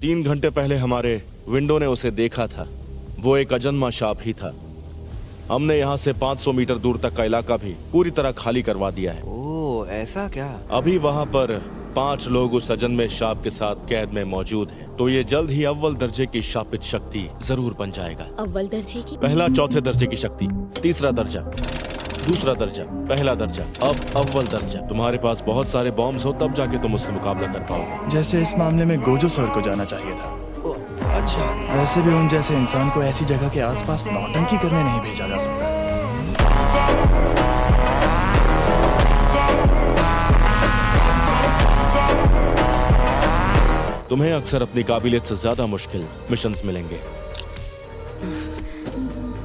3 घंटे पहले हमारे विंडो ने उसे देखा था। वो एक अजन्मा सांप ही था। हमने यहाँ से 500 मीटर दूर तक का इलाका भी पूरी तरह खाली करवा दिया है। ओह, ऐसा क्या? अभी वहाँ पर 5 लोग उस अजन्मे सांप के साथ कैद में मौजूद हैं। तो ये जल्द ही अव्वल दर्जे की शापित शक्ति जरूर बन जाएगा। अव्वल दर्जे की? पहला चौथे दर्जे की शक्ति, तीसरा दर्जा, दूसरा दर्जा, पहला दर्जा, अब अव्वल दर्जा। तुम्हारे पास बहुत सारे बॉम्ब्स हो तब जाके तुम उससे मुकाबला कर पाओगे। जैसे इस मामले में गोजो सर को जाना चाहिए था। अच्छा, वैसे भी उन जैसे इंसान को ऐसी जगह के आसपास नौटंकी करने नहीं भेजा जा सकता। तुम्हें अक्सर अपनी काबिलियत से ज्यादा मुश्किल मिशंस मिलेंगे।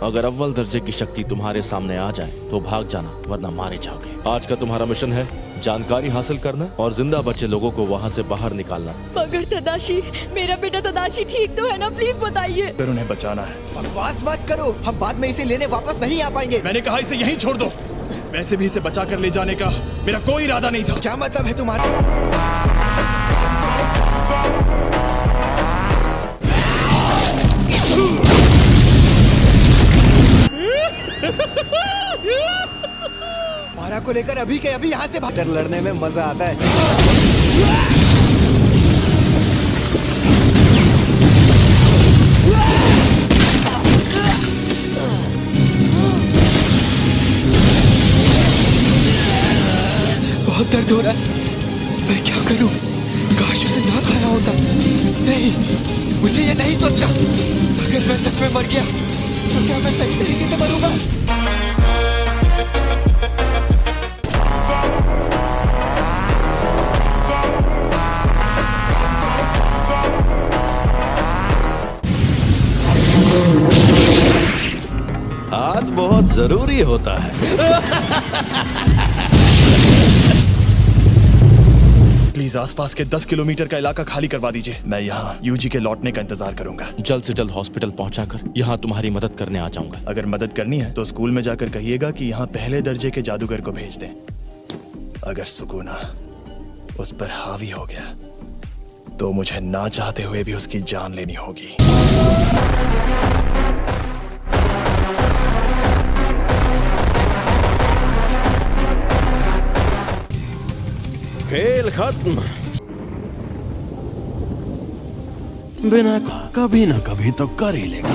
अगर अव्वल दर्जे की शक्ति तुम्हारे सामने आ जाए तो भाग जाना, वरना मारे जाओगे। आज का तुम्हारा मिशन है जानकारी हासिल करना और जिंदा बचे लोगों को वहाँ से बाहर निकालना। मगर तदाशी, मेरा बेटा तदाशी ठीक तो है ना? प्लीज बताइए। फिर उन्हें बचाना है। बकवास मत करो, हम बाद में इसे लेने वापस नहीं आ पाएंगे। मैंने कहा इसे यहीं छोड़ दो। वैसे भी इसे बचा कर ले जाने का मेरा कोई इरादा नहीं था। क्या मतलब है तुम्हारा? मारा को लेकर अभी के अभी यहाँ से भाग। लड़ने में मजा आता है। बहुत दर्द हो रहा है। मैं क्या करूं? काश उसे ना खाया होता। नहीं, मुझे ये नहीं सोचना। अगर मैं सच में मर गया तो क्या मैं सही तरीके से मरूंगा? हाथ बहुत जरूरी होता है। प्लीज आसपास के 10 किलोमीटर का इलाका खाली करवा दीजिए। मैं यहाँ यूजी के लौटने का इंतजार करूंगा। जल्द से जल्द हॉस्पिटल पहुंचाकर यहाँ तुम्हारी मदद करने आ जाऊंगा। अगर मदद करनी है तो स्कूल में जाकर कहिएगा कि यहाँ पहले दर्जे के जादूगर को भेज दें। अगर सुकूना उस पर हावी हो गया तो मुझे ना चाहते हुए भी उसकी जान लेनी होगी। खेल खत्म। बिना कभी ना कभी तो कर ही लेगा।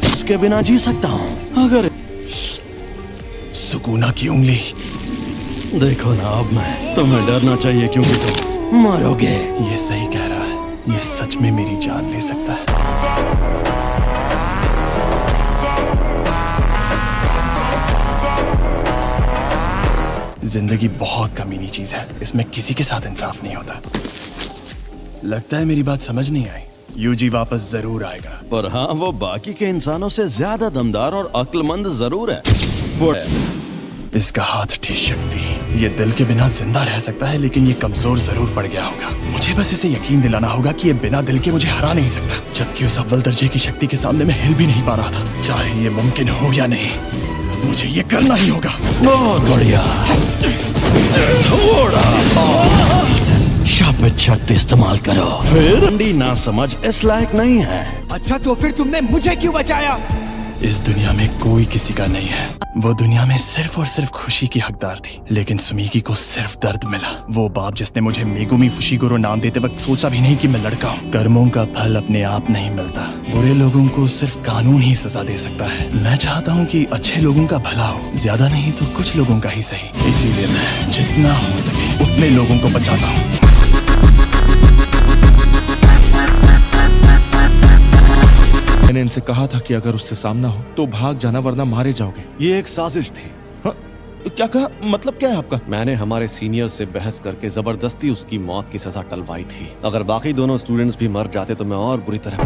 इसके बिना जी सकता हूं। अगर सुकूना की उंगली। देखो ना, अब मैं तुम्हें डरना चाहिए क्योंकि तुम मरोगे। ये सही कह रहा है। ये सच में मेरी जान ले सकता है। जिंदगी बहुत कमीनी चीज है। इसमें किसी के साथ इंसाफ नहीं होता। लगता है मेरी बात समझ नहीं आई। यूजी वापस जरूर आएगा। पर हाँ, वो बाकी के इंसानों से ज्यादा दमदार और अक्लमंद जरूर है। वो इसका हाथ ठीक शक्ति। ये दिल के बिना जिंदा रह सकता है, लेकिन ये कमजोर जरूर पड़ गया होगा। मुझे बस इसे यकीन दिलाना होगा कि ये बिना दिल के मुझे हरा नहीं सकता। जबकि उस अव्वल दर्जे की शक्ति के सामने मैं हिल भी नहीं पा रहा था। चाहे ये मुमकिन हो या नहीं, मुझे ये करना ही होगा। बहुत बढ़िया। थोड़ा शापित शक्ति इस्तेमाल करो। फिर अंडी ना समझ इस लायक नहीं है। अच्छा, तो फिर तुमने मुझे क्यों बचाया? इस दुनिया में कोई किसी का नहीं है। वो दुनिया में सिर्फ और सिर्फ खुशी की हकदार थी, लेकिन सुमीकी को सिर्फ दर्द मिला। वो बाप जिसने मुझे मेगुमी फुशिगोरो नाम देते वक्त सोचा भी नहीं कि मैं लड़का हूँ। कर्मों का फल अपने आप नहीं मिलता। बुरे लोगों को सिर्फ कानून ही सजा दे सकता है। मैं चाहता हूँ कि अच्छे लोगों का भला हो, ज्यादा नहीं तो कुछ लोगों का ही सही। इसीलिए मैं जितना हो सके उतने लोगों को बचाता हूँ। मैंने इनसे कहा था कि अगर उससे सामना हो तो भाग जाना, वरना मारे जाओगे। ये एक साजिश थी। हाँ, क्या कहा? मतलब क्या है आपका? मैंने हमारे सीनियर से बहस करके जबरदस्ती उसकी मौत की सजा टलवाई थी। अगर बाकी दोनों स्टूडेंट्स भी मर जाते तो मैं और बुरी तरह।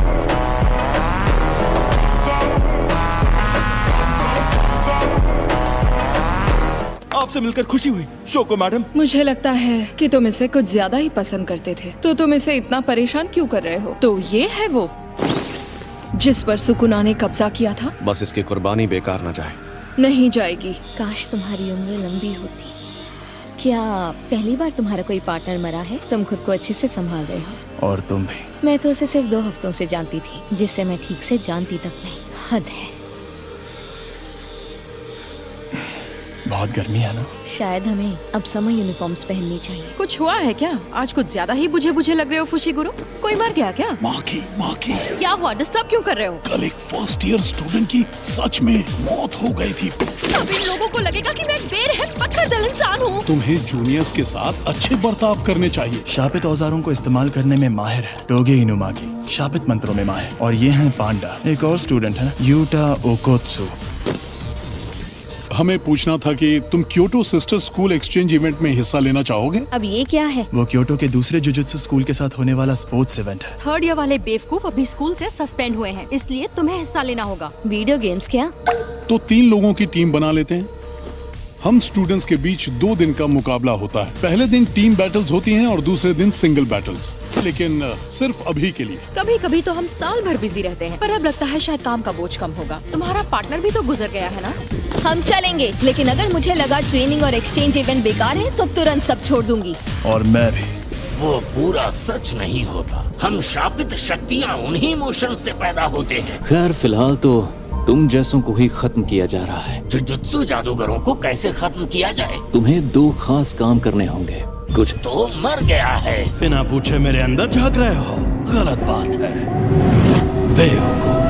आपसे मिलकर खुशी हुई शोको मैडम। मुझे लगता है कि तुम इसे कुछ ज्यादा ही पसंद करते थे, तो तुम इसे इतना परेशान क्यों कर रहे हो? तो ये है वो जिस पर सुकुना ने कब्जा किया था। बस इसकी कुर्बानी बेकार न जाए। नहीं जाएगी। काश तुम्हारी उम्र लंबी होती। क्या पहली बार तुम्हारा कोई पार्टनर मरा है? तुम खुद को अच्छे से संभाल रहे हो। और तुम भी। मैं तो उसे सिर्फ 2 हफ्तों से जानती थी, जिससे मैं ठीक से जानती तक नहीं। हद है। बहुत गर्मी है ना? शायद हमें अब समर यूनिफॉर्म्स पहननी चाहिए। कुछ हुआ है क्या? आज कुछ ज्यादा ही बुझे बुझे लग रहे हो फुशीगुरु। कोई मर गया क्या? माँ की क्या हुआ? डिस्टर्ब क्यों कर रहे हो? कल एक फर्स्ट ईयर स्टूडेंट की सच में मौत हो गई थी। सब इन लोगों को लगेगा कि मैं एक बेरहम पत्थरदिल इंसान हूँ। तुम्हें जूनियर्स के साथ अच्छे बर्ताव करने चाहिए। शापित औजारों को इस्तेमाल करने में माहिर है टोगे इनुमागी, शापित मंत्रों में माहिर। और ये हैं पांडा, एक और स्टूडेंट है यूटा ओकोत्सु। हमें पूछना था कि तुम Kyoto sister school exchange event में हिस्सा लेना चाहोगे? अब ये क्या है? वो क्योटो के दूसरे जुजुत्सु स्कूल के साथ होने वाला स्पोर्ट्स इवेंट है। 3rd ईयर वाले बेवकूफ अभी स्कूल से सस्पेंड हुए हैं, इसलिए तुम्हें हिस्सा लेना होगा। वीडियो गेम्स क्या? तो 3 लोगों की टीम बना लेते हैं। हम स्टूडेंट्स के बीच 2 दिन का मुकाबला होता है। पहले दिन टीम बैटल्स होती हैं और दूसरे दिन सिंगल बैटल्स, लेकिन सिर्फ अभी के लिए। कभी कभी तो हम साल भर बिजी रहते हैं, पर अब लगता है शायद काम का बोझ कम होगा। तुम्हारा पार्टनर भी तो गुजर गया है ना? हम चलेंगे, लेकिन अगर मुझे लगा ट्रेनिंग और एक्सचेंज इवेंट बेकार है तो तुरंत सब छोड़ दूंगी। और मैं भी। वो पूरा सच नहीं होता। हम शापित शक्तियाँ उन्हीं मोशन से पैदा होते हैं। खैर फिलहाल तो तुम जैसों को ही खत्म किया जा रहा है। जुजुत्सु जादूगरों को कैसे खत्म किया जाए? तुम्हें 2 खास काम करने होंगे। कुछ तो मर गया है। बिना पूछे मेरे अंदर झांक रहे हो, गलत बात है। बेवकूफ।